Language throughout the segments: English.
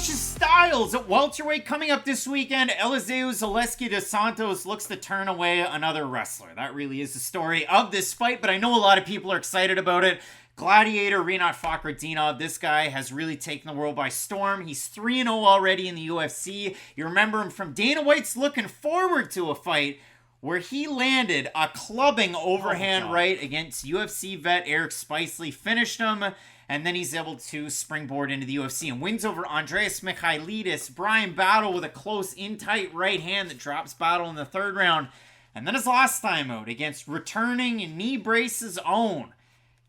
clashes styles at welterweight coming up this weekend. Elizeu Zaleski dos Santos looks to turn away another wrestler. That really is the story of this fight, but I know a lot of people are excited about it. Gladiator Rinat Fakhretdinov, this guy has really taken the world by storm. He's 3-0 already in the UFC. You remember him from Dana White's Looking Forward to a Fight, where he landed a clubbing overhand right against UFC vet Eric Spicely, finished him, and then he's able to springboard into the UFC and wins over Andreas Michailidis. Brian Battle with a close, in-tight right hand that drops Battle in the third round. And then his last time out against returning knee braces own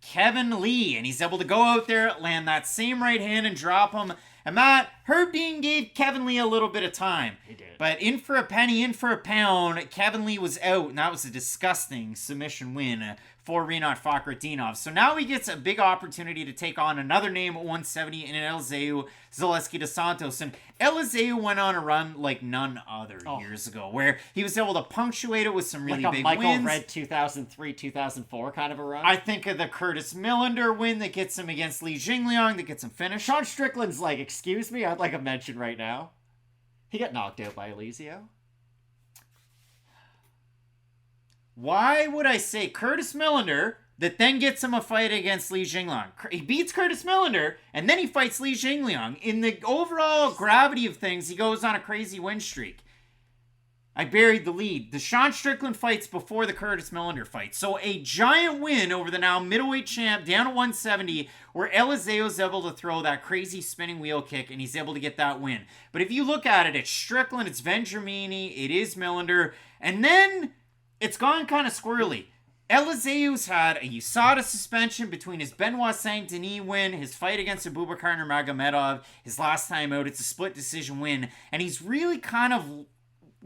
Kevin Lee, and he's able to go out there, land that same right hand and drop him. And Matt, Herb Dean gave Kevin Lee a little bit of time. He did. But in for a penny, in for a pound, Kevin Lee was out, and that was a disgusting submission win for Rinat Fakhretdinov. So now he gets a big opportunity to take on another name at 170 in Elizeu Zaleski dos Santos. And Elizeu went on a run like none other years ago, where he was able to punctuate it with some really big Michael wins. Red 2003, 2004 kind of a run. I think of the Curtis Millender win that gets him against Li Jingliang, that gets him finished. Sean Strickland's like, excuse me, I'd like a mention right now. He got knocked out by Elizeu. Why would I say Curtis Millender that then gets him a fight against Li Jingliang? He beats Curtis Millender, and then he fights Li Jingliang. In the overall gravity of things, he goes on a crazy win streak. I buried the lead. The Sean Strickland fights before the Curtis Millender fight. So a giant win over the now middleweight champ down at 170, where Elizeu is able to throw that crazy spinning wheel kick, and he's able to get that win. But if you look at it, it's Strickland, it's Vendramini, it is Millender, and then it's gone kind of squirrely. Elizeu's had a USADA suspension between his Benoit Saint Denis win, his fight against Abubakar Nurmagomedov, his last time out. It's a split decision win, and he's really kind of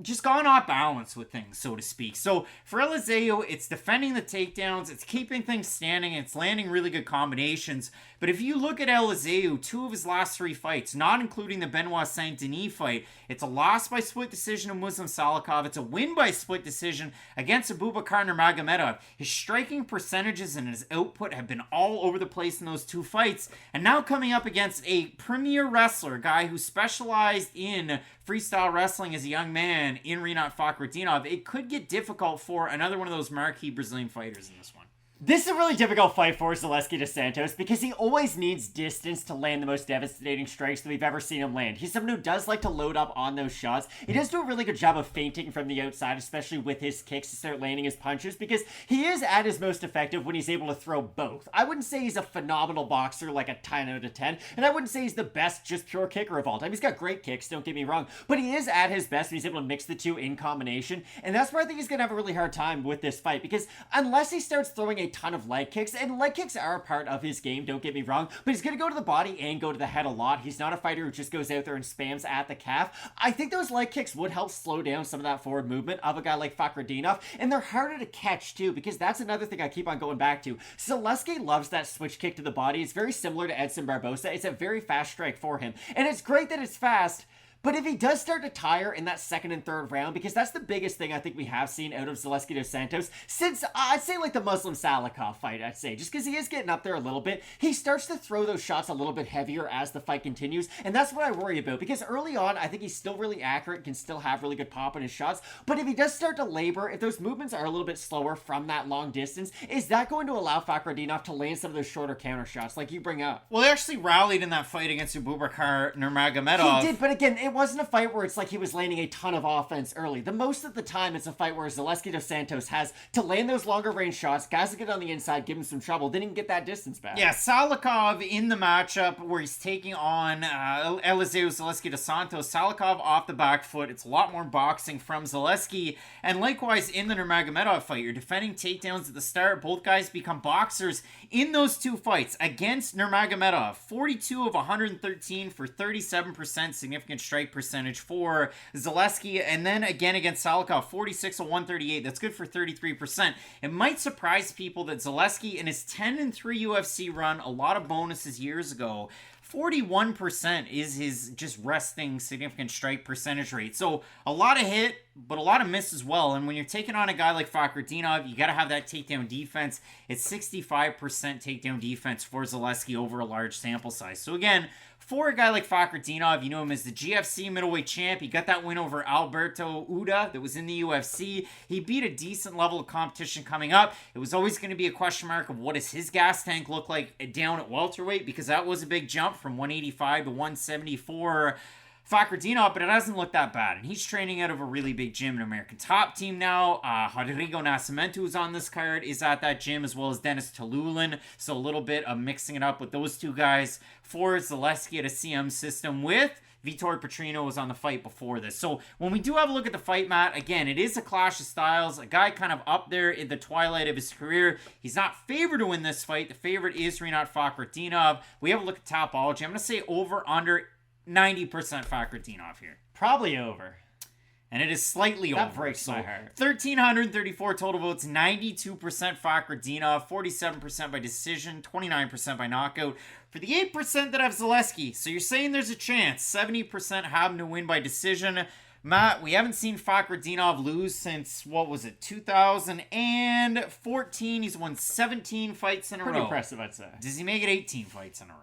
just gone off balance with things, so to speak. So for Elizeu, it's defending the takedowns, it's keeping things standing, it's landing really good combinations. But if you look at Elizeu, 2 of his last 3 fights, not including the Benoit Saint Denis fight, it's a loss by split decision of Muslim Salikov, it's a win by split decision against Abubakar Nurmagomedov. His striking percentages and his output have been all over the place in those 2 fights, and now coming up against a premier wrestler, a guy who specialized in freestyle wrestling as a young man in Rinat Fakhretdinov, it could get difficult for another one of those marquee Brazilian fighters in this one. This is a really difficult fight for Zaleski dos Santos because he always needs distance to land the most devastating strikes that we've ever seen him land. He's someone who does like to load up on those shots. He does do a really good job of feinting from the outside, especially with his kicks to start landing his punches, because he is at his most effective when he's able to throw both. I wouldn't say he's a phenomenal boxer like a 10 out of 10, and I wouldn't say he's the best just pure kicker of all time. He's got great kicks, don't get me wrong, but he is at his best when he's able to mix the 2 in combination, and that's where I think he's going to have a really hard time with this fight, because unless he starts throwing a ton of leg kicks, and leg kicks are a part of his game, don't get me wrong, but he's going to go to the body and go to the head a lot. He's not a fighter who just goes out there and spams at the calf. I think those leg kicks would help slow down some of that forward movement of a guy like Fakhretdinov, and they're harder to catch too, because that's another thing I keep on going back to. Zaleski loves that switch kick to the body. It's very similar to Edson Barbosa. It's a very fast strike for him, and it's great that it's fast. But if he does start to tire in that second and third round, because that's the biggest thing I think we have seen out of Zaleski dos Santos since, I'd say, like the Muslim Salikov fight, I'd say. Just because he is getting up there a little bit, he starts to throw those shots a little bit heavier as the fight continues, and that's what I worry about, because early on, I think he's still really accurate, can still have really good pop in his shots, but if he does start to labor, if those movements are a little bit slower from that long distance, is that going to allow Fakhretdinov to land some of those shorter counter shots like you bring up? Well, he actually rallied in that fight against Abubakar Nurmagomedov. He did, but again, it wasn't a fight where it's like he was landing a ton of offense early. The most of the time, it's a fight where Zaleski dos Santos has to land those longer range shots, guys that get on the inside, give him some trouble, then he can get that distance back. Yeah, Salikov in the matchup where he's taking on Elizeu Zaleski dos Santos. Salikov off the back foot. It's a lot more boxing from Zaleski. And likewise, in the Nurmagomedov fight, you're defending takedowns at the start. Both guys become boxers in those 2 fights against Nurmagomedov. 42 of 113 for 37% significant strike percentage for Zaleski, and then again against Salikov, 46 of 138. That's good for 33%. It might surprise people that Zaleski, in his 10-3 UFC run, a lot of bonuses years ago, 41% is his just resting significant strike percentage rate. So a lot of hit, but a lot of miss as well. And when you're taking on a guy like Fakhretdinov, you got to have that takedown defense. It's 65% takedown defense for Zaleski over a large sample size. So again, for a guy like Fakhretdinov, you know him as the GFC middleweight champ. He got that win over Alberto Uda that was in the UFC. He beat a decent level of competition coming up. It was always going to be a question mark of what does his gas tank look like down at welterweight, because that was a big jump from 185 to 174. Fakhretdinov, but it hasn't looked that bad. And he's training out of a really big gym, an American Top Team now. Rodrigo Nascimento, who's on this card, is at that gym, as well as Dennis Talulin. So a little bit of mixing it up with those two guys for Zaleski at a CM system with Vitor Petrino was on the fight before this. So when we do have a look at the fight, Matt, again, it is a clash of styles. A guy kind of up there in the twilight of his career. He's not favored to win this fight. The favorite is Rinat Fakhretdinov. We have a look at Topology. I'm going to say over under 90% Fakhretdinov here. Probably over. And it is slightly over. That breaks my heart. 1,334 total votes, 92% Fakhretdinov, 47% by decision, 29% by knockout. For the 8% that have Zaleski, so you're saying there's a chance, 70% have him to win by decision. Matt, we haven't seen Fakhretdinov lose since, 2014. He's won 17 fights in a row. Pretty impressive, I'd say. Does he make it 18 fights in a row?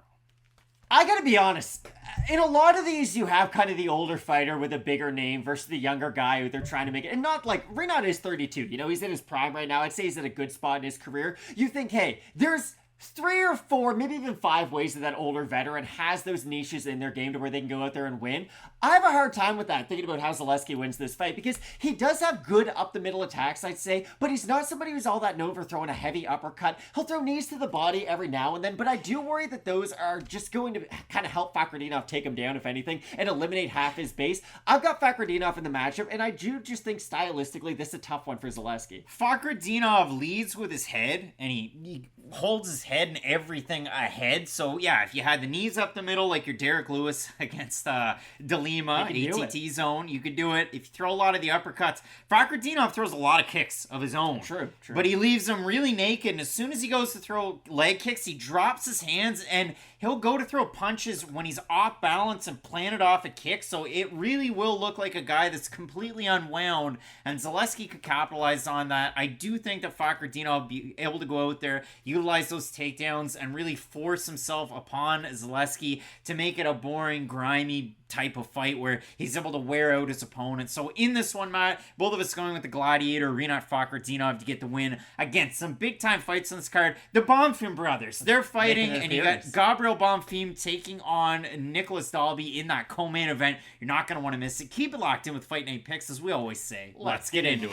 I gotta be honest, in a lot of these, you have kind of the older fighter with a bigger name versus the younger guy who they're trying to make it. And not like, Rinat is 32, you know, he's in his prime right now. I'd say he's at a good spot in his career. You think, hey, there's 3 or 4, maybe even 5 ways that older veteran has those niches in their game to where they can go out there and win. I have a hard time with that, thinking about how Zaleski wins this fight, because he does have good up-the-middle attacks, I'd say, but he's not somebody who's all that known for throwing a heavy uppercut. He'll throw knees to the body every now and then, but I do worry that those are just going to kind of help Fakhretdinov take him down, if anything, and eliminate half his base. I've got Fakhretdinov in the matchup, and I do just think stylistically this is a tough one for Zaleski. Fakhretdinov leads with his head, and he holds his head and everything ahead. So yeah, if you had the knees up the middle like your Derek Lewis against DeLima, ATT zone, you could do it. If you throw a lot of the uppercuts, Fakhretdinov throws a lot of kicks of his own. True. But he leaves them really naked, and as soon as he goes to throw leg kicks, he drops his hands, and he'll go to throw punches when he's off balance and planted off a kick. So it really will look like a guy that's completely unwound, and Zaleski could capitalize on that. I do think that Fakhretdinov will be able to go out there, utilize those takedowns, and really force himself upon Zaleski to make it a boring, grimy type of fight where he's able to wear out his opponent. So in this one, Matt, both of us going with the Gladiator, Rinat Fakhretdinov, to get the win. Again, some big time fights on this card. The Bonfim brothers, they're fighting, and you got Gabriel Bonfim taking on Nicholas Dalby in that co-main event. You're not going to want to miss it. Keep it locked in with Fight Night Picks, as we always say. Let's get into it.